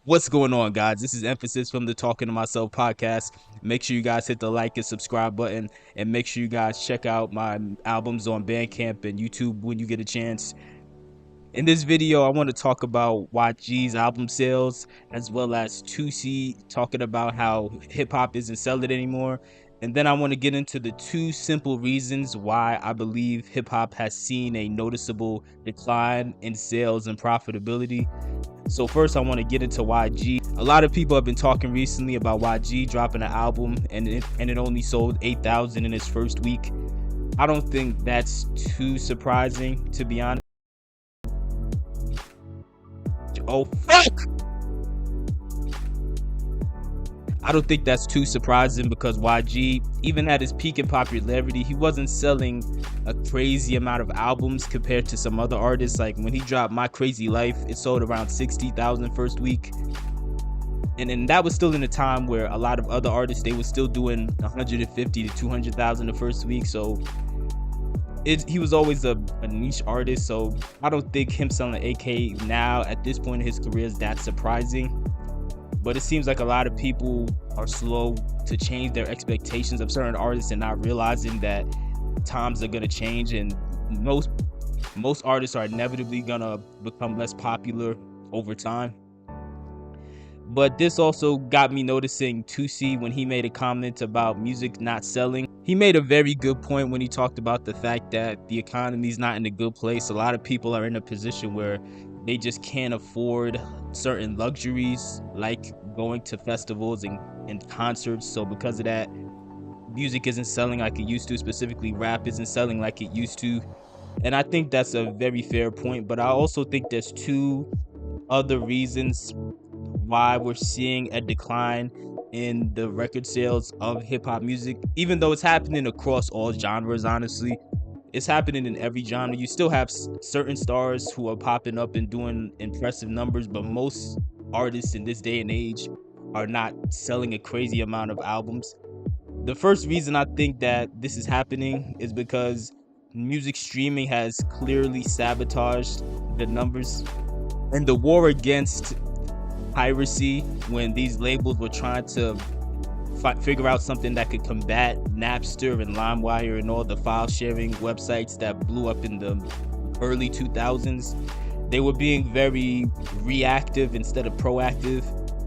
What's going on, guys? This is Mfasis from the Talking to Myself podcast. Make sure you guys hit the like and subscribe button, and make sure you guys check out my albums on Bandcamp and YouTube when you get a chance. In this video, I want to talk about YG's album sales, as well as Toosi talking about how hip hop isn't selling anymore. And then I want to get into the two simple reasons why I believe hip hop has seen a noticeable decline in sales and profitability. So first, I want to get into YG. A lot of people have been talking recently about YG dropping an album and it only sold 8,000 in its first week. I don't think that's too surprising, to be honest. Oh fuck! I don't think that's too surprising because YG, even at his peak in popularity, he wasn't selling a crazy amount of albums compared to some other artists. Like when he dropped My Crazy Life, it sold around 60,000 first week. And then that was still in a time where a lot of other artists, they were still doing 150 to 200,000 the first week. So he was always a niche artist. So I don't think him selling AK now at this point in his career is that surprising. But it seems like a lot of people are slow to change their expectations of certain artists and not realizing that times are gonna change, and most artists are inevitably gonna become less popular over time. But this also got me noticing Toosi when he made a comment about music not selling. He made a very good point when he talked about the fact that the economy is not in a good place. A lot of people are in a position where they just can't afford certain luxuries like going to festivals and concerts. So because of that, music isn't selling like it used to. Specifically, rap isn't selling like it used to. And I think that's a very fair point. But I also think there's two other reasons why we're seeing a decline in the record sales of hip-hop music, even though it's happening across all genres. Honestly, it's happening in every genre. You still have certain stars who are popping up and doing impressive numbers, but most artists in this day and age are not selling a crazy amount of albums. The first reason I think that this is happening is because music streaming has clearly sabotaged the numbers, and the war against piracy, when these labels were trying to figure out something that could combat Napster and LimeWire and all the file sharing websites that blew up in the early 2000s, they were being very reactive instead of proactive.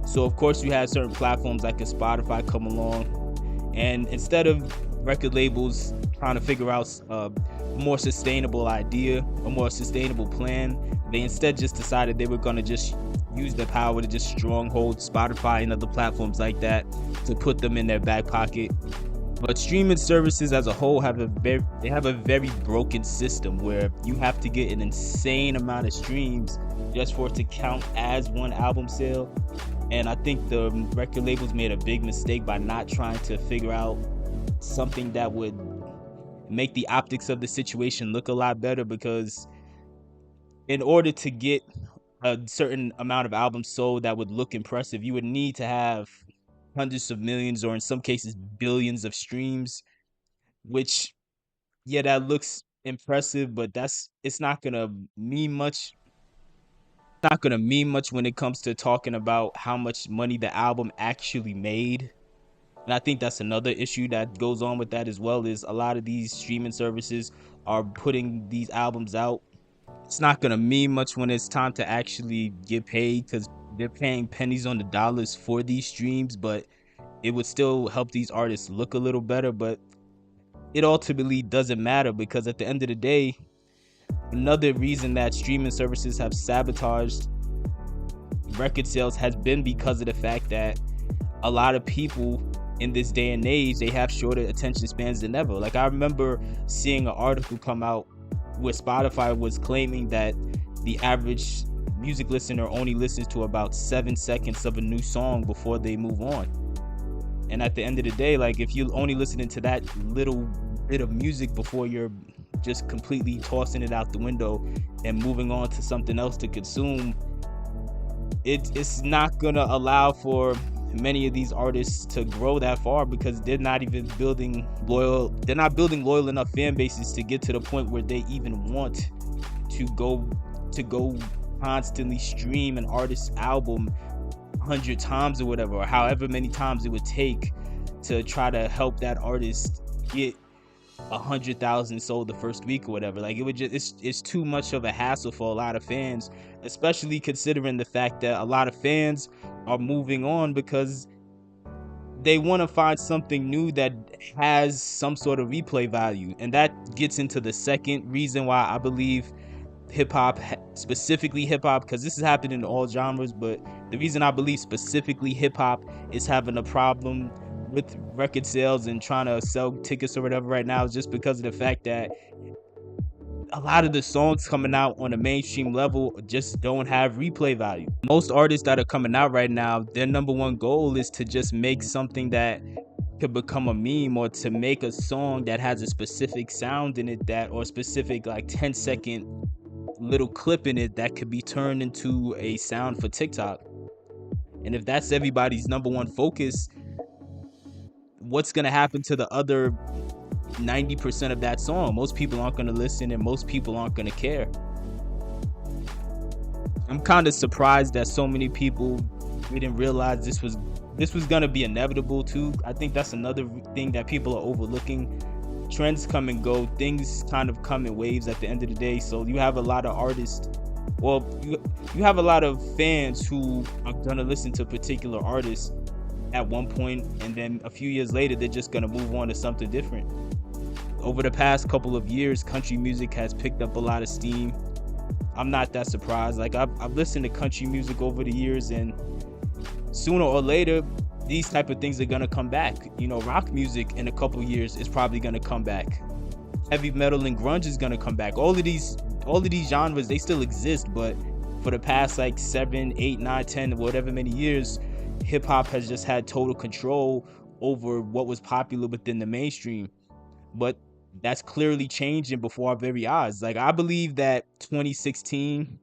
So of course you had certain platforms like a Spotify come along, and instead of record labels trying to figure out a more sustainable idea, a more sustainable plan, they instead just decided they were going to just use their power to just stronghold Spotify and other platforms like that to put them in their back pocket. But streaming services as a whole have a very broken system where you have to get an insane amount of streams just for it to count as one album sale. And I think the record labels made a big mistake by not trying to figure out something that would make the optics of the situation look a lot better, because in order to get a certain amount of albums sold that would look impressive, you would need to have hundreds of millions, or in some cases billions of streams, which, yeah, that looks impressive, but it's not gonna mean much. Not gonna mean much when it comes to talking about how much money the album actually made. And I think that's another issue that goes on with that as well, is a lot of these streaming services are putting these albums out. It's not gonna mean much when it's time to actually get paid, because they're paying pennies on the dollars for these streams, but it would still help these artists look a little better. But it ultimately doesn't matter, because at the end of the day, another reason that streaming services have sabotaged record sales has been because of the fact that a lot of people in this day and age, they have shorter attention spans than ever. Like I remember seeing an article come out where Spotify was claiming that the average music listener only listens to about 7 seconds of a new song before they move on. And at the end of the day, like if you're only listening to that little bit of music before you're just completely tossing it out the window and moving on to something else to consume, it's not gonna allow for many of these artists to grow that far, because they're not building loyal enough fan bases to get to the point where they even want to go constantly stream an artist's album 100 times or whatever, or however many times it would take to try to help that artist get 100,000 sold the first week or whatever. Like, it would just, it's too much of a hassle for a lot of fans, especially considering the fact that a lot of fans are moving on because they want to find something new that has some sort of replay value. And that gets into the second reason why I believe hip-hop, specifically hip-hop, because this is happening in all genres, but the reason I believe specifically hip-hop is having a problem with record sales and trying to sell tickets or whatever right now is just because of the fact that a lot of the songs coming out on a mainstream level just don't have replay value. Most artists that are coming out right now, their number one goal is to just make something that could become a meme, or to make a song that has a specific sound in it, that, or specific like 10-second little clip in it that could be turned into a sound for TikTok. And if that's everybody's number one focus, what's gonna happen to the other 90% of that song? Most people aren't gonna listen, and most people aren't gonna care. I'm kind of surprised that so many people didn't realize this was gonna be inevitable too. I think that's another thing that people are overlooking. Trends come and go, things kind of come in waves at the end of the day. So you have a lot of artists, well, you have a lot of fans who are gonna listen to particular artists at one point, and then a few years later they're just gonna move on to something different. Over the past couple of years, country music has picked up a lot of steam. I'm not that surprised. Like, I've listened to country music over the years, and sooner or later these type of things are gonna come back. You know, rock music in a couple years is probably gonna come back. Heavy metal and grunge is gonna come back. All of these genres, they still exist, but for the past like 7, 8, 9, 10, whatever many years, hip-hop has just had total control over what was popular within the mainstream. But that's clearly changing before our very eyes. Like, I believe that 2016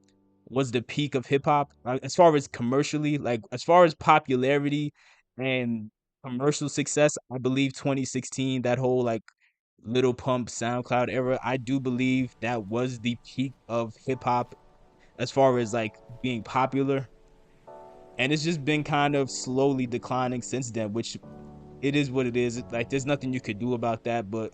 was the peak of hip-hop, as far as commercially, like as far as popularity and commercial success. I believe 2016, that whole like Little Pump, SoundCloud era, I do believe that was the peak of hip-hop as far as like being popular. And it's just been kind of slowly declining since then, which it is what it is. Like, there's nothing you could do about that. But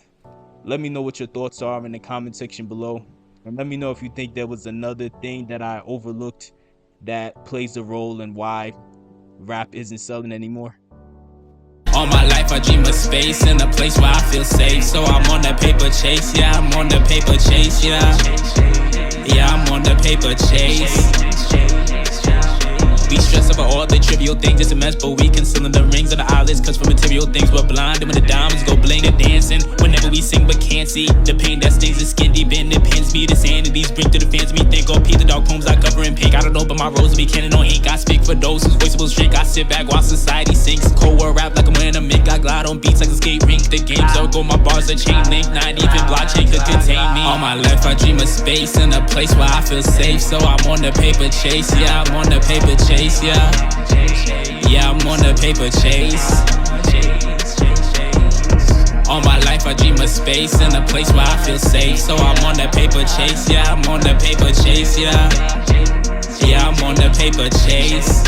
let me know what your thoughts are in the comment section below. And let me know if you think there was another thing that I overlooked that plays a role in why rap isn't selling anymore. All my life I dream of space, in a place where I feel safe. So I'm on the paper chase, yeah, I'm on the paper chase, yeah. Yeah, I'm on the paper chase. We stress over all the trivial things, it's a mess, but we concealing the rings of the eyelids, cause for material things we're blind. And when the diamonds go bling, they're dancing whenever we sing but can't see the pain that stings the skin deep in. It pins me, the sanities bring to the fans me think. Oh, Pete, the dark poems I cover in pink. I don't know, but my rose will be canon on ink. I speak for those whose voice will shrink. I sit back while society sinks. Cold war rap like I'm wearing a mink. I glide on beats like a skate rink. The games all go, my bars are chain link. Not even blockchain could contain me. All my life I dream of space, in a place where I feel safe. So I'm on the paper chase, yeah, I'm on the paper chase, yeah. Yeah, I'm on the paper chase. All my life I dream of space, in a place where I feel safe. So I'm on the paper chase, yeah, I'm on the paper chase, yeah. Yeah, I'm on the paper chase.